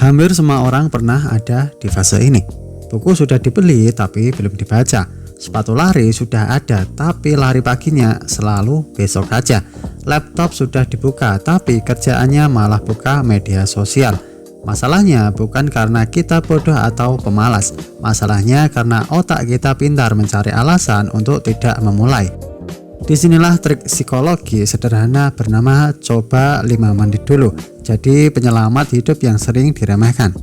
Hampir semua orang pernah ada di fase ini. Buku sudah dibeli tapi belum dibaca. Sepatu lari sudah ada tapi lari paginya selalu besok aja. Laptop sudah dibuka tapi kerjaannya malah buka media sosial. Masalahnya bukan karena kita bodoh atau pemalas. Masalahnya karena otak kita pintar mencari alasan untuk tidak memulai. Disinilah trik psikologi sederhana bernama coba 5 menit dulu. Jadi penyelamat hidup yang sering diremehkan.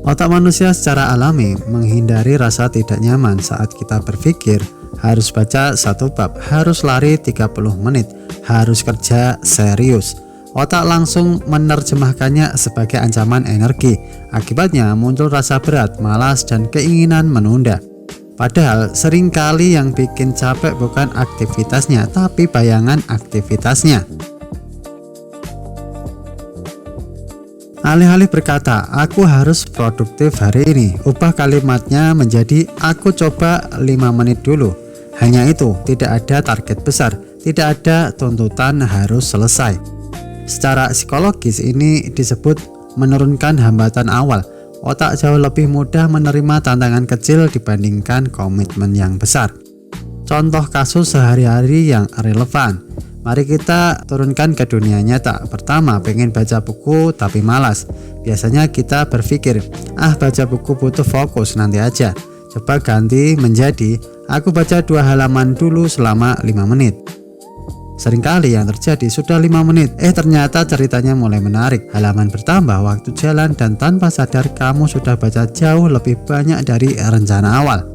Otak manusia secara alami menghindari rasa tidak nyaman saat kita berpikir harus baca 1 bab, harus lari 30 menit, harus kerja serius. Otak langsung menerjemahkannya sebagai ancaman energi. Akibatnya muncul rasa berat, malas, dan keinginan menunda. Padahal seringkali yang bikin capek bukan aktivitasnya, tapi bayangan aktivitasnya. Alih-alih berkata, aku harus produktif hari ini, ubah kalimatnya menjadi, aku coba 5 menit dulu. Hanya itu, tidak ada target besar, tidak ada tuntutan harus selesai. Secara psikologis ini disebut menurunkan hambatan awal. Otak jauh lebih mudah menerima tantangan kecil dibandingkan komitmen yang besar. Contoh kasus sehari-hari yang relevan. Mari kita turunkan ke dunia nyata. Pertama, pengen baca buku tapi malas. Biasanya kita berpikir, baca buku butuh fokus, nanti aja. Coba ganti menjadi, aku baca 2 halaman dulu selama 5 menit. Seringkali yang terjadi sudah 5 menit, ternyata ceritanya mulai menarik. Halaman bertambah, waktu jalan, dan tanpa sadar kamu sudah baca jauh lebih banyak dari rencana awal.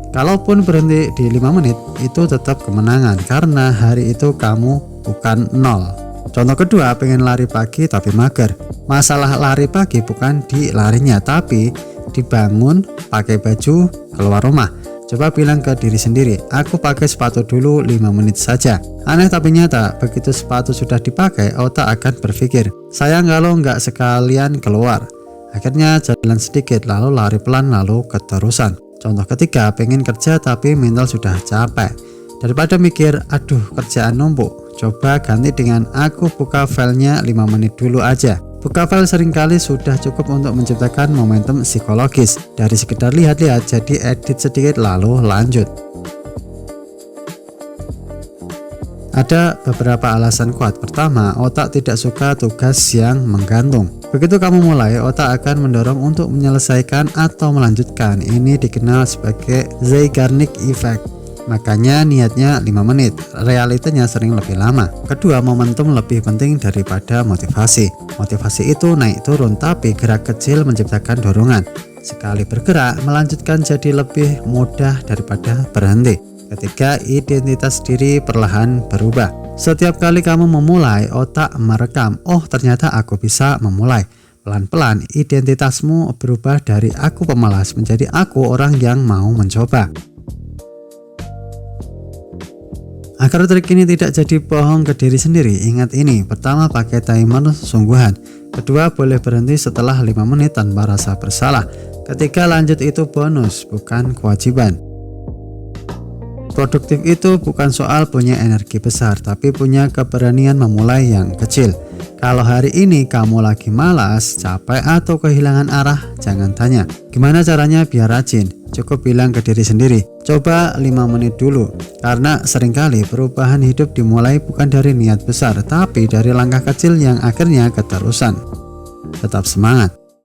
Kalaupun berhenti di 5 menit, itu tetap kemenangan karena hari itu kamu bukan 0. Contoh kedua, pengen lari pagi tapi mager. Masalah lari pagi bukan di larinya, tapi dibangun, pakai baju, keluar rumah. Coba bilang ke diri sendiri, aku pakai sepatu dulu 5 menit saja. Aneh tapi nyata, begitu sepatu sudah dipakai, otak akan berpikir, sayang kalau nggak sekalian keluar. Akhirnya jalan sedikit, lalu lari pelan, lalu keterusan. Contoh ketiga, pengen kerja tapi mental sudah capek. Daripada mikir, aduh kerjaan numpuk, coba ganti dengan aku buka filenya 5 menit dulu aja. Buka file seringkali sudah cukup untuk menciptakan momentum psikologis. Dari sekedar lihat-lihat jadi edit sedikit lalu lanjut. Ada beberapa alasan kuat. Pertama, otak tidak suka tugas yang menggantung. Begitu kamu mulai, otak akan mendorong untuk menyelesaikan atau melanjutkan. Ini dikenal sebagai Zeigarnik Effect. Makanya niatnya 5 menit, realitanya sering lebih lama. Kedua, momentum lebih penting daripada motivasi. Motivasi itu naik turun, tapi gerak kecil menciptakan dorongan. Sekali bergerak, melanjutkan jadi lebih mudah daripada berhenti. Ketiga, identitas diri perlahan berubah. Setiap kali kamu memulai, otak merekam, ternyata aku bisa memulai. Pelan-pelan, identitasmu berubah dari aku pemalas menjadi aku orang yang mau mencoba. Agar trik ini tidak jadi bohong ke diri sendiri, ingat ini. Pertama, pakai timer sungguhan. Kedua, boleh berhenti setelah 5 menit tanpa rasa bersalah. Ketiga, lanjut itu bonus, bukan kewajiban. Produktif itu bukan soal punya energi besar, tapi punya keberanian memulai yang kecil. Kalau hari ini kamu lagi malas, capek, atau kehilangan arah, jangan tanya, gimana caranya biar rajin? Cukup bilang ke diri sendiri, coba 5 menit dulu. Karena seringkali perubahan hidup dimulai bukan dari niat besar, tapi dari langkah kecil yang akhirnya keterusan. Tetap semangat!